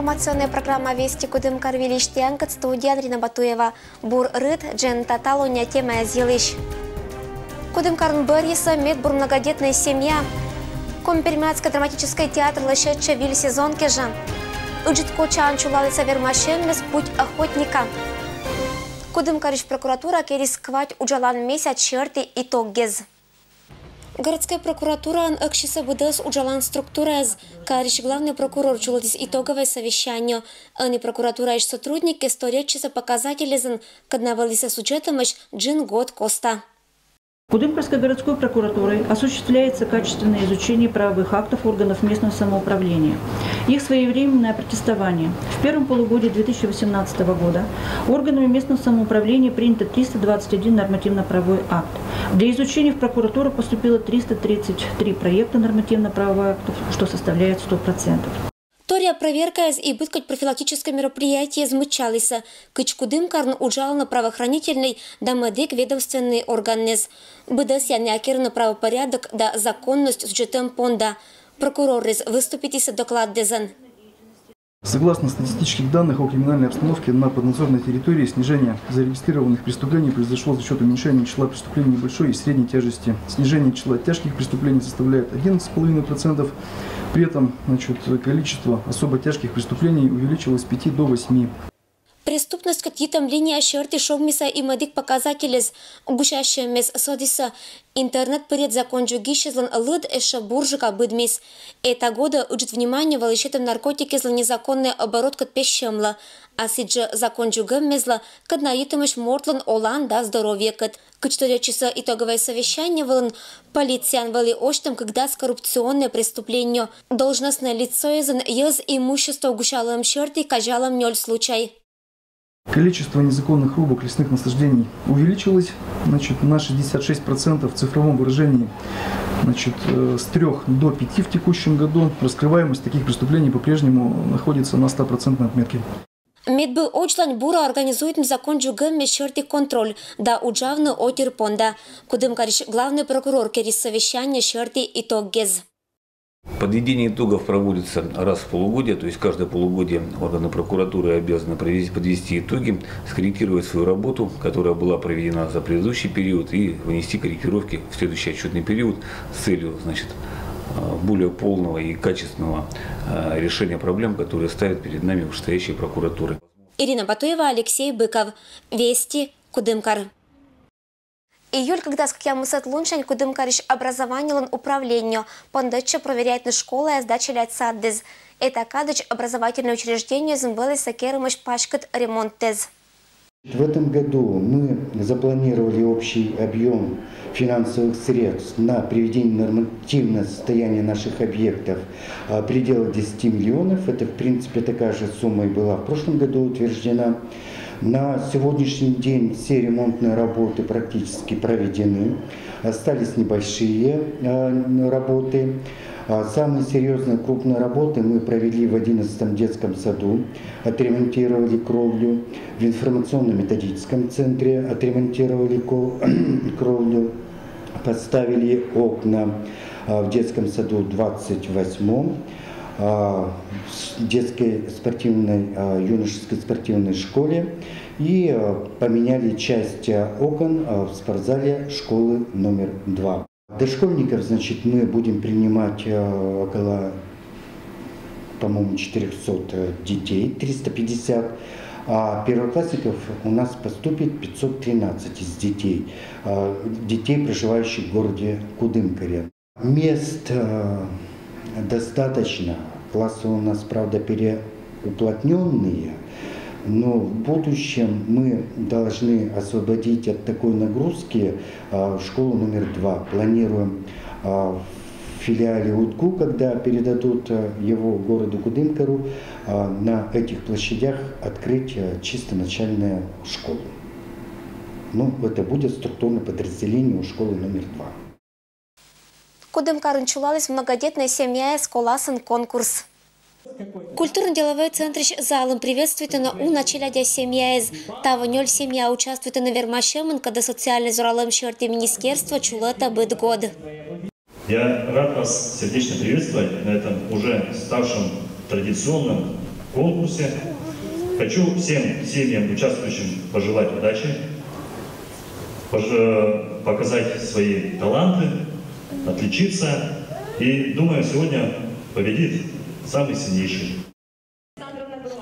информационная программа «Вести Кудымкар Вилиштянкат», студия Андрина Батуева. Бур рыд, джен таталония тема зилищ. Кудымкарн Бориса, медбур многодетная семья. Компермятская драматическая театр лошадча виль сезон кежа. Уджитко чанчулалица вермашем с путь охотника. Кудымкариш прокуратура керисквать уджалан месяц черты итог гез. Городская прокуратура акшиса БДС уджалан структурез. Кариш главный прокурор чулатис итоговое совещание. Ани прокуратура иш сотрудник исторически показателезен, каднавалиса с учетом джин год коста. Кудымкарской городской прокуратурой осуществляется качественное изучение правовых актов органов местного самоуправления, их своевременное протестование. В первом полугодии 2018 года органами местного самоуправления принято 321 нормативно-правовой акт. Для изучения в прокуратуру поступило 333 проекта нормативно-правовых актов, что составляет 100%. Тория проверка и быткать профилактическое мероприятие измычалися. Кыч Кудымкарн уджал на правоохранительный да медик ведомственный органез. БДС янякер на правопорядок да законность с учетом понда. Прокурорез выступить и доклад дезен. Согласно статистических данных о криминальной обстановке на поднадзорной территории, снижение зарегистрированных преступлений произошло за счет уменьшения числа преступлений большой и средней тяжести. Снижение числа тяжких преступлений составляет 11,5%. При этом количество особо тяжких преступлений увеличилось с 5 до 8. Преступность какие-то линии ощерти шовмиса и медик показателез. Угушащая мес содиса. Интернет перед закончугищезлан лыд эша буржика быдмис. Это года уджит внимание волощетом наркотики зла незаконный оборот кат пещемла. А сиджа закончугам мезла кад наитымыш мортлан олан да здоровье кат. К 4 часа итоговое совещание волн полициан вали оштам, когда с коррупционное преступление. Должностное лицо езан ез имущество угушалым черти кажалом ноль случай. Количество незаконных рубок лесных насаждений увеличилось на 66% в цифровом выражении, с 3 до 5 в текущем году. Раскрываемость таких преступлений по-прежнему находится на 100% отметке. Медбы очлань бура организует закон джугам черти контроль, да уджавны отир понда. Кудымкариш главный прокурор керис совещание черти итог гез. Подведение итогов проводится раз в полугодие, то есть каждое полугодие органы прокуратуры обязаны подвести итоги, скорректировать свою работу, которая была проведена за предыдущий период, и внести корректировки в следующий отчетный период с целью более полного и качественного решения проблем, которые ставят перед нами вышестоящие прокуратуры. Ирина Батуева, Алексей Быков. Вести Кудымкар. Июль, когда с каким-то луншень Кудымкариш образование управлению, пондача проверяет на школы, а сдача лять саддез. Это кадыч образовательное учреждение зимбели сакермыш пашкат ремонт тез. В этом году мы запланировали общий объем финансовых средств на приведение нормативного состояния наших объектов в пределах 10 миллионов. Это, в принципе, такая же сумма и была в прошлом году утверждена. На сегодняшний день все ремонтные работы практически проведены. Остались небольшие работы. Самые серьезные крупные работы мы провели в 11-м детском саду. Отремонтировали кровлю. В информационно-методическом центре отремонтировали кровлю. Поставили окна в детском саду 28-м. В детской спортивной, юношеской спортивной школе и поменяли часть окон в спортзале школы номер 2. Дошкольников, мы будем принимать около, по-моему, 400 детей, 350, а первоклассников у нас поступит 513 из детей, проживающих в городе Кудымкаре. Мест достаточно. Классы у нас, правда, переуплотненные, но в будущем мы должны освободить от такой нагрузки школу номер 2. Планируем в филиале УДГУ, когда передадут его городу Кудымкару, на этих площадях открыть чисто начальную школу. Это будет структурное подразделение у школы номер 2. Кудымкарн чулалась многодетная семья с коласен конкурс. Культурно-деловой центр залом приветствует на начале семья из Таванёль семья участвует на вермашем, когда социальный зуралом черти министерства чулата быт год. Я рад вас сердечно приветствовать на этом уже ставшем традиционном конкурсе. Хочу всем семьям, участвующим, пожелать удачи, показать свои таланты, отличиться. И думаю, сегодня победит самый сильнейший.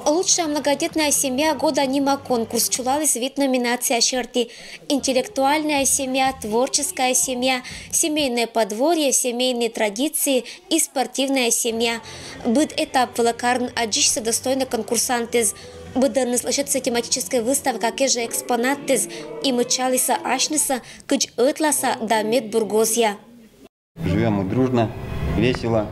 Лучшая многодетная семья года «Нима» конкурс чулалась вид номинация черти. Интеллектуальная семья, творческая семья, семейное подворье, семейные традиции и спортивная семья. Быт этап великарн аджишься достойно конкурсантез. Быдырны слышится тематическая выставка кеже экспонаттез и мычалиса ашнеса кыч ытласа да медбургозья. Живем мы дружно, весело.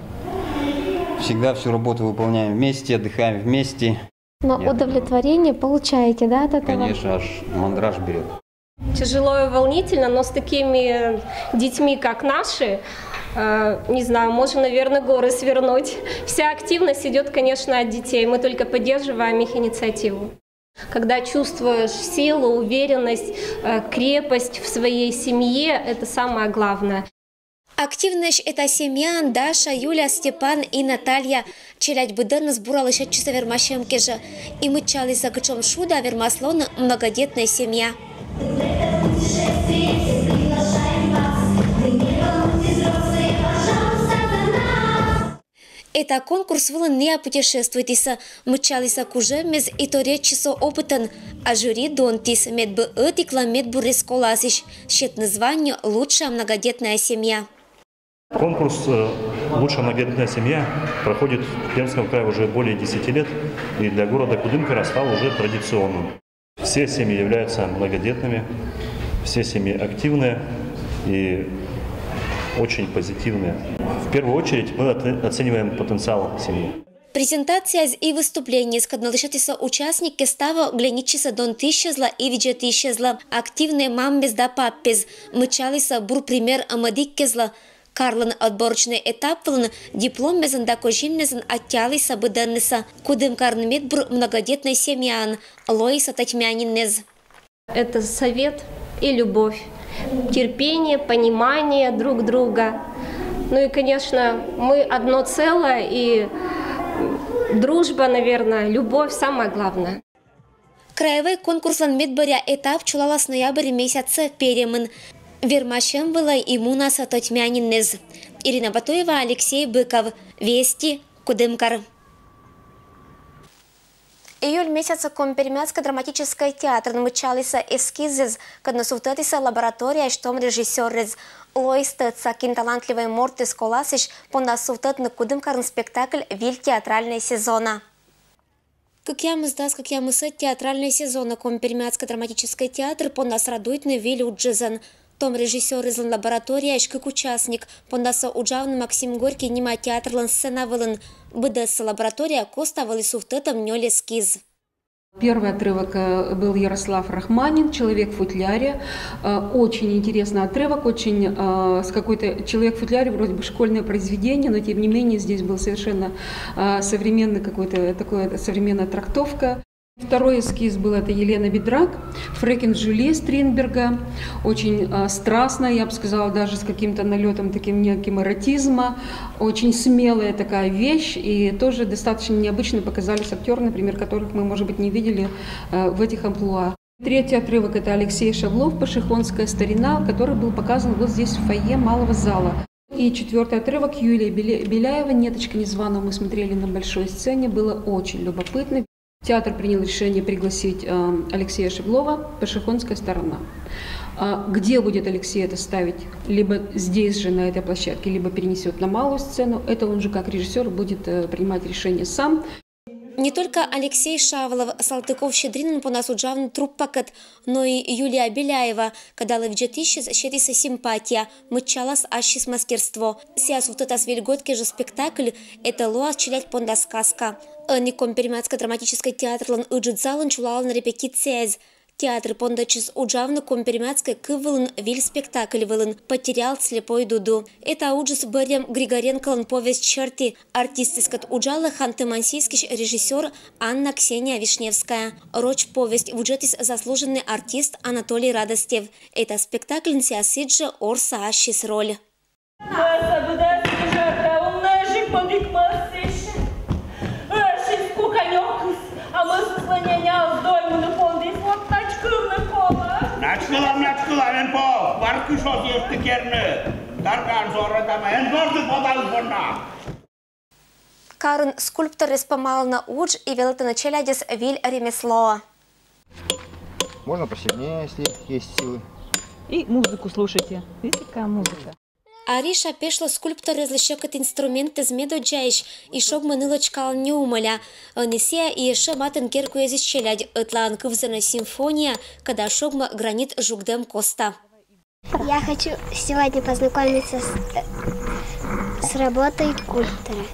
Всегда всю работу выполняем вместе, отдыхаем вместе. Но удовлетворение получаете, да, от этого? Конечно, аж мандраж берет. Тяжело и волнительно, но с такими детьми, как наши, не знаю, можно, наверное, горы свернуть. Вся активность идет, конечно, от детей. Мы только поддерживаем их инициативу. Когда чувствуешь силу, уверенность, крепость в своей семье, это самое главное. Активность это семья Даша, Юля, Степан и Наталья. Челядь быдырны сбурала еще часа вермашем кежа. И мы чали за гачом шуда вермаслона многодетная семья. Это конкурс был не путешествуйтиса. Мы чалиса кужемез и то речь со опытом. А жюри донтис медбы этикла медбу рисколасиш. Счет название «Лучшая многодетная семья». Конкурс «Лучшая многодетная семья» проходит в Пермском крае уже более 10 лет и для города Кудымкара стал уже традиционным. Все семьи являются многодетными, все семьи активные и очень позитивные. В первую очередь мы оцениваем потенциал семьи. Презентация и выступление, когда лишатися участники става гляничися дон тищезла и виджет ищезла. Активные мамбез да паппез. Мычалися бур пример амадиккезла. Карлан отборочный этап вылын диплом мезен да кожимнезен оттялися быдырныса. Кудымкарын медбур многодетной семьян. Лоиса татьмяниннез. Это совет и любовь, терпение, понимание друг друга. Ну и, конечно, мы одно целое, и дружба, наверное, любовь самое главное. Краевой конкурс медборя этап чулала с ноября месяца перемын. Вермашем была имуна сатотьмяниннез. Ирина Батуева, Алексей Быков. Вести, Кудымкар. Июль месяца Компермятский драматический театр намычалися эскизез, когда насутатися лаборатория, что режиссерез. Лойстыца кин талантливый Мортис Коласыш по насутат на Кудымкарн спектакль «Виль театральная сезона». Как я театральная сезона Компермятский драматический театр по нас радует на Виль Уджезан. Том режиссер из лаборатории, как участник, по нас уджавный Максим Горький нима театр сцена вылын. БДС лаборатория коставали суфтетом нёль эскиз. Первый отрывок был Ярослав Рахманин «Человек в футляре». Очень интересный отрывок, очень с какой-то «Человек в футляре» вроде бы школьное произведение, но тем не менее здесь был совершенно современный какой-то такая современная трактовка. Второй эскиз был это Елена Бедрак, Фрекен Жюли Стринберга, очень страстная, я бы сказала, даже с каким-то налетом таким неким эротизма, очень смелая такая вещь, и тоже достаточно необычно показались актеры, например, которых мы, может быть, не видели в этих амплуа. Третий отрывок это Алексей Шавлов, «Пашихонская старина», который был показан вот здесь в фойе малого зала. И четвертый отрывок Юлия Беляева «Неточка незваного» мы смотрели на большой сцене, было очень любопытно. Театр принял решение пригласить Алексея Шевлова «Пашихонская сторона». Где будет Алексей это ставить? Либо здесь же, на этой площадке, либо перенесет на малую сцену. Это он же как режиссер будет принимать решение сам. Не только Алексей Шавлов, Салтыков-Щедринин по нас уджавный труп пакет, но и Юлия Беляева, когда левджетищес щедиса симпатия, мычалас ашис мастерство. Сейчас вот это свельготки же спектакль, это лоас челять понда сказка. Ником Пермятский драматический театр лан уджит залан чулал на репетициез. Театр пондачис уджавный Компермятский кывылын виль спектакль вылын, потерял слепой дуду. Это уджис Берем Григоренко лан повесть черти. Артистискат уджала ханты-мансийский режиссер Анна Ксения Вишневская. Роч повесть уджетис заслуженный артист Анатолий Радостев. Это спектакль сиасиджа орса ашис роль. Конек Карын скульптор испомал на удж и велэто началядис виль ремесло. Можно посильнее, если есть силы. И музыку слушайте. Видите, какая музыка? Ариша пешла скульптор различает инструменты из медоджаиш и шок манылочкал не умоля. Несия и еще матен керку язычелядь отлан кывзана симфония, когда шогма гранит жугдем коста. Я хочу сегодня познакомиться с работой скульптора.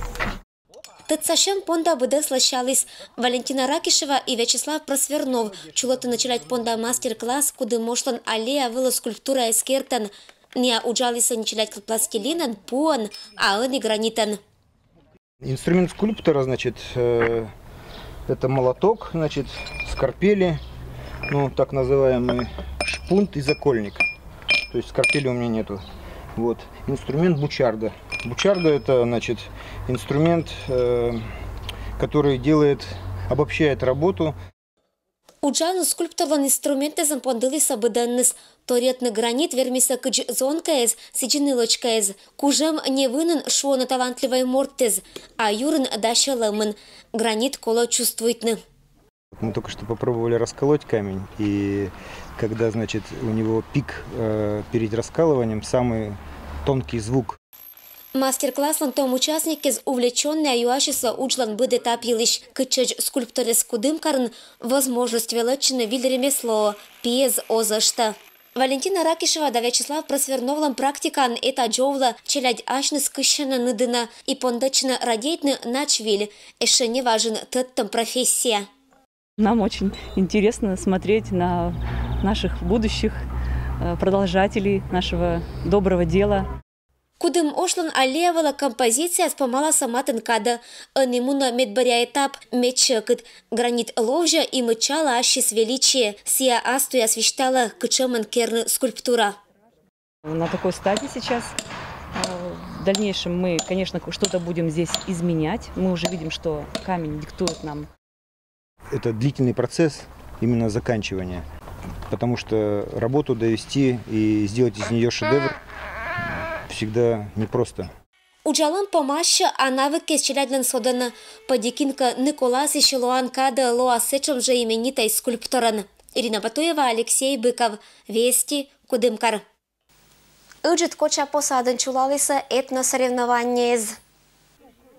Тацашем понда буде слащались Валентина Ракишева и Вячеслав Просвернов. Чулоты началять понда мастер-класс, куда мошлан аллея вела скульптура эскертан. Не уджалися началять пластилинан, пуан, а он и гранитан. Инструмент скульптора, значит, это молоток, значит, скорпели, ну, так называемый шпунт и закольник. То есть скорпели у меня нету. Вот. Инструмент бучарда. Бучарда это, значит, инструмент, который обобщает работу. Уджану скульпторлан инструменты зампондили сабыданныс. Торетный гранит вермиса кыч зонкаез, сичинылочкаез. Кужем не вынен шуона талантливой мортез, а юрын даща лымын. Гранит коло чувствуетны. Мы только что попробовали расколоть камень, и когда, значит, у него пик перед раскалыванием, самый тонкий звук. Мастер-класс том участники с увлеченной аюашиса учлан бы детапилищ, кычач скульпторес кудымкарн возможность величины виль ремесло, пьез озашта. Валентина Ракишева да Вячеслав Просверновлан практикан это джовла челядь ашны скыщена ныдына и пондачна радейтны начвиль, эше не важен тэттам профессия. Нам очень интересно смотреть на наших будущих продолжателей нашего доброго дела. Кудым ошлан аллеевала композиция спомала сама тенкада. Анимуна медбаря этап мечекет. Гранит ложа и мычала ащис величие. Сия астуя освещала кычеман керны скульптура. На такой стадии сейчас. В дальнейшем мы, конечно, что-то будем здесь изменять. Мы уже видим, что камень диктует нам. Это длительный процесс именно заканчивания. Потому что работу довести и сделать из нее шедевр всегда непросто. Уджалан помаща, а навыки считать содана. Подикинка Николас и Шилуан Када Лоа Сечом же именитой скульпторан. Ирина Батуева, Алексей Быков. Вести, Кудымкар. Уджит коча посадан чулалиса этносоревнования из...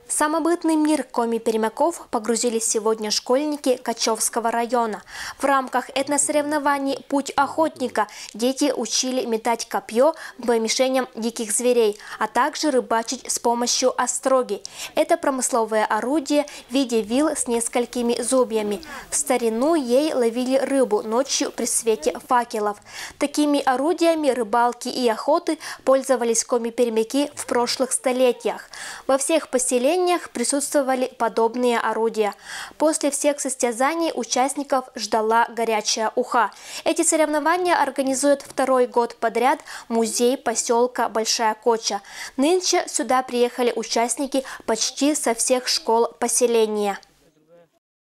Самобытный мир Коми Пермяков погрузились сегодня школьники Качевского района. В рамках этносоревнований «Путь охотника» дети учили метать копье к мишеням диких зверей, а также рыбачить с помощью остроги. Это промысловое орудие в виде вил с несколькими зубьями. В старину ей ловили рыбу ночью при свете факелов. Такими орудиями рыбалки и охоты пользовались коми-пермяки в прошлых столетиях. Во всех поселениях присутствовали подобные орудия. После всех состязаний участников ждала горячая уха. Эти соревнования организует второй год подряд музей поселка Большая Коча. Нынче сюда приехали участники почти со всех школ поселения.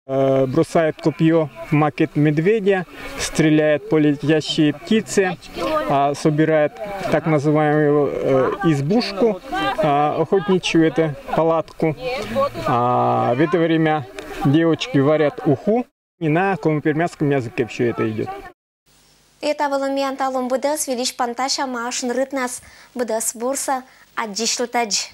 Бросает копье в макет медведя, стреляет по летящей птице, собирает так называемую избушку, охотничью это палатку. В это время девочки варят уху, и на коми-пермякском языке все это идет. Это был мианталом БДС, велич панташа машин рытнас БДС бурса, аддишлтадж.